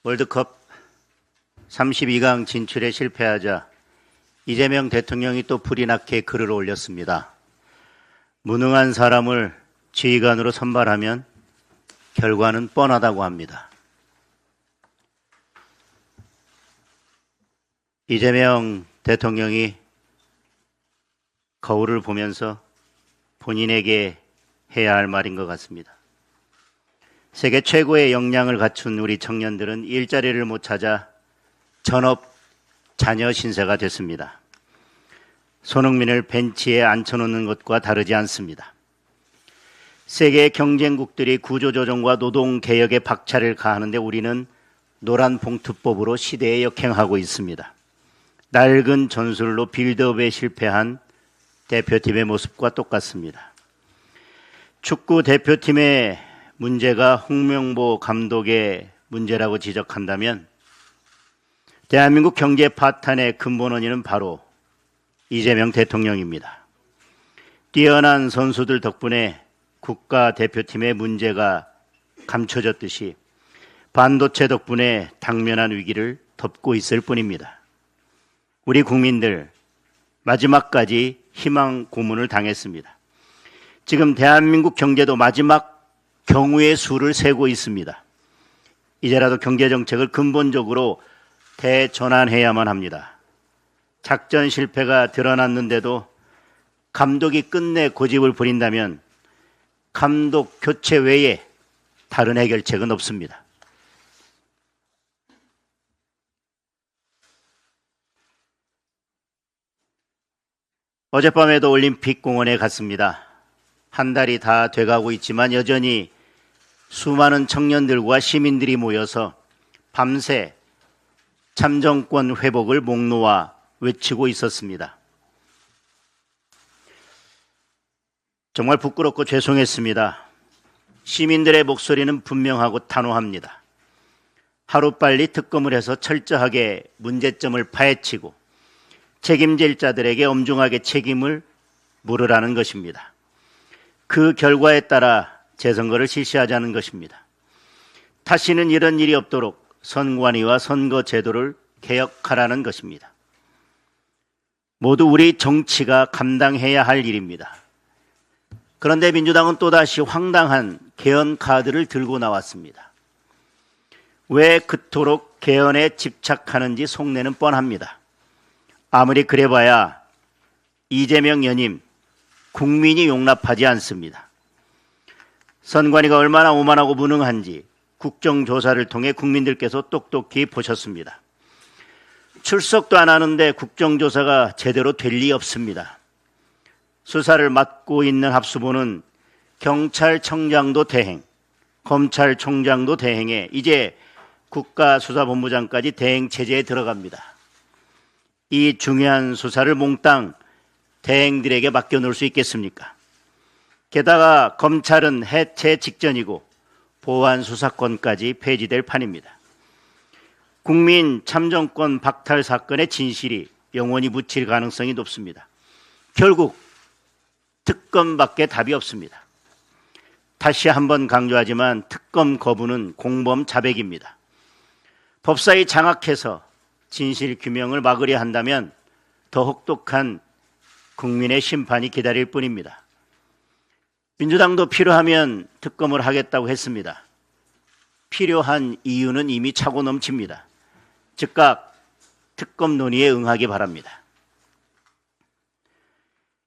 월드컵 32강 진출에 실패하자 이재명 대통령이 또 불이 나게 글을 올렸습니다. 무능한 사람을 지휘관으로 선발하면 결과는 뻔하다고 합니다. 이재명 대통령이 거울을 보면서 본인에게 해야 할 말인 것 같습니다. 세계 최고의 역량을 갖춘 우리 청년들은 일자리를 못 찾아 전업 자녀 신세가 됐습니다. 손흥민을 벤치에 앉혀놓는 것과 다르지 않습니다. 세계 경쟁국들이 구조조정과 노동개혁에 박차를 가하는데 우리는 노란봉투법으로 시대에 역행하고 있습니다. 낡은 전술로 빌드업에 실패한 대표팀의 모습과 똑같습니다. 축구 대표팀의 문제가 홍명보 감독의 문제라고 지적한다면 대한민국 경제 파탄의 근본 원인은 바로 이재명 대통령입니다. 뛰어난 선수들 덕분에 국가대표팀의 문제가 감춰졌듯이 반도체 덕분에 당면한 위기를 덮고 있을 뿐입니다. 우리 국민들 마지막까지 희망 고문을 당했습니다. 지금 대한민국 경제도 마지막 경우의 수를 세고 있습니다. 이제라도 경제정책을 근본적으로 대전환해야만 합니다. 작전 실패가 드러났는데도 감독이 끝내 고집을 부린다면 감독 교체 외에 다른 해결책은 없습니다. 어젯밤에도 올림픽 공원에 갔습니다. 한 달이 다 돼가고 있지만 여전히 수많은 청년들과 시민들이 모여서 밤새 참정권 회복을 목 놓아 외치고 있었습니다. 정말 부끄럽고 죄송했습니다. 시민들의 목소리는 분명하고 단호합니다. 하루빨리 특검을 해서 철저하게 문제점을 파헤치고 책임질 자들에게 엄중하게 책임을 물으라는 것입니다. 그 결과에 따라 재선거를 실시하자는 것입니다. 다시는 이런 일이 없도록 선관위와 선거 제도를 개혁하라는 것입니다. 모두 우리 정치가 감당해야 할 일입니다. 그런데 민주당은 또다시 황당한 개헌 카드를 들고 나왔습니다. 왜 그토록 개헌에 집착하는지 속내는 뻔합니다. 아무리 그래봐야 이재명 연임 국민이 용납하지 않습니다. 선관위가 얼마나 오만하고 무능한지 국정조사를 통해 국민들께서 똑똑히 보셨습니다. 출석도 안 하는데 국정조사가 제대로 될 리 없습니다. 수사를 맡고 있는 합수부는 경찰청장도 대행, 검찰총장도 대행에 이제 국가수사본부장까지 대행 체제에 들어갑니다. 이 중요한 수사를 몽땅 대행들에게 맡겨놓을 수 있겠습니까? 게다가 검찰은 해체 직전이고 보안 수사권까지 폐지될 판입니다. 국민 참정권 박탈 사건의 진실이 영원히 묻힐 가능성이 높습니다. 결국 특검밖에 답이 없습니다. 다시 한번 강조하지만 특검 거부는 공범 자백입니다. 법사위 장악해서 진실 규명을 막으려 한다면 더 혹독한 국민의 심판이 기다릴 뿐입니다. 민주당도 필요하면 특검을 하겠다고 했습니다. 필요한 이유는 이미 차고 넘칩니다. 즉각 특검 논의에 응하기 바랍니다.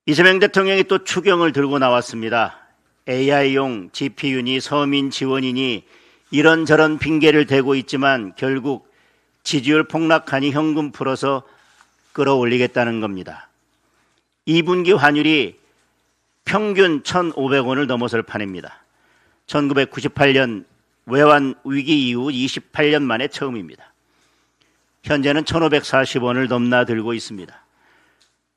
이재명 대통령이 또 추경을 들고 나왔습니다. AI용 GPU니 서민 지원이니 이런저런 핑계를 대고 있지만 결국 지지율 폭락하니 현금 풀어서 끌어올리겠다는 겁니다. 2분기 환율이 평균 1,500원을 넘어설 판입니다. 1998년 외환 위기 이후 28년 만에 처음입니다. 현재는 1,540원을 넘나들고 있습니다.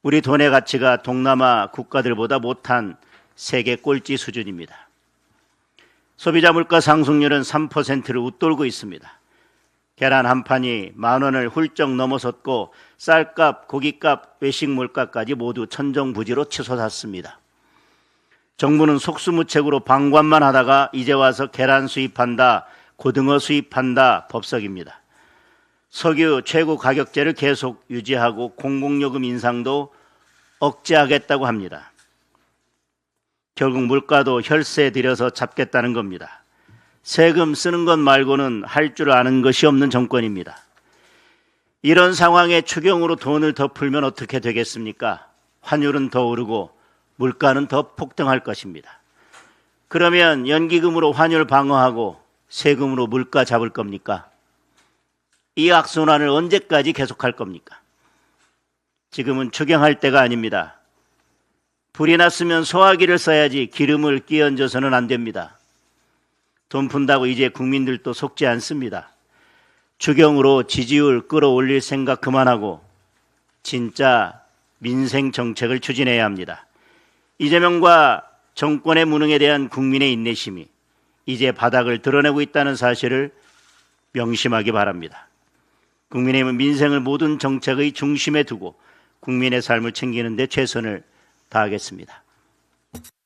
우리 돈의 가치가 동남아 국가들보다 못한 세계 꼴찌 수준입니다. 소비자 물가 상승률은 3%를 웃돌고 있습니다. 계란 한 판이 10,000원을 훌쩍 넘어섰고 쌀값, 고기값, 외식 물가까지 모두 천정부지로 치솟았습니다. 정부는 속수무책으로 방관만 하다가 이제 와서 계란 수입한다, 고등어 수입한다 법석입니다. 석유 최고 가격제를 계속 유지하고 공공요금 인상도 억제하겠다고 합니다. 결국 물가도 혈세 들여서 잡겠다는 겁니다. 세금 쓰는 것 말고는 할 줄 아는 것이 없는 정권입니다. 이런 상황에 추경으로 돈을 더 풀면 어떻게 되겠습니까? 환율은 더 오르고 물가는 더 폭등할 것입니다. 그러면 연기금으로 환율 방어하고 세금으로 물가 잡을 겁니까? 이 악순환을 언제까지 계속할 겁니까? 지금은 추경할 때가 아닙니다. 불이 났으면 소화기를 써야지 기름을 끼얹어서는 안 됩니다. 돈 푼다고 이제 국민들도 속지 않습니다. 추경으로 지지율 끌어올릴 생각 그만하고 진짜 민생 정책을 추진해야 합니다. 이재명과 정권의 무능에 대한 국민의 인내심이 이제 바닥을 드러내고 있다는 사실을 명심하기 바랍니다. 국민의힘은 민생을 모든 정책의 중심에 두고 국민의 삶을 챙기는 데 최선을 다하겠습니다.